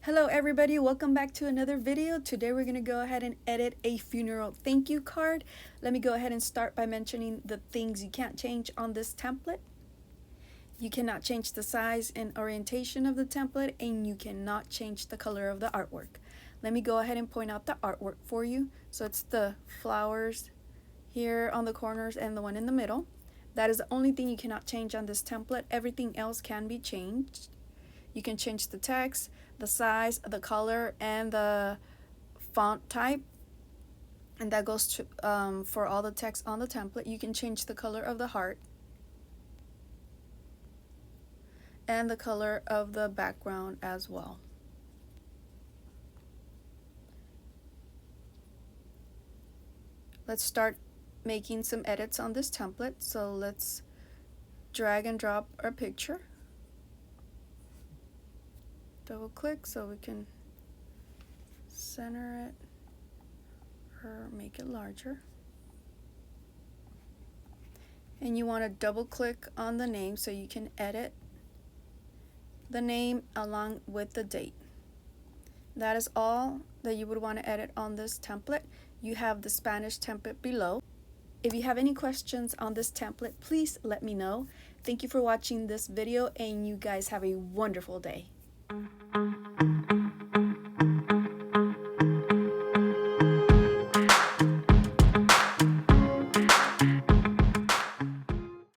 Hello everybody, welcome back to another video. Today we're going to go ahead and edit a funeral thank you card. Let me go ahead and start by mentioning the things you can't change on this template. You cannot change the size and orientation of the template, and you cannot change the color of the artwork. Let me go ahead and point out the artwork for you. So it's the flowers here on the corners and the one in the middle. That is the only thing you cannot change on this template. Everything else can be changed. You can change the text, the size, the color, and the font type. And that goes to, for all the text on the template. You can change the color of the heart and the color of the background as well. Let's start making some edits on this template. So let's drag and drop our picture. Double click so we can center it or make it larger. And you want to double click on the name so you can edit the name along with the date. That is all that you would want to edit on this template. You have the Spanish template below. If you have any questions on this template, please let me know. Thank you for watching this video, and you guys have a wonderful day.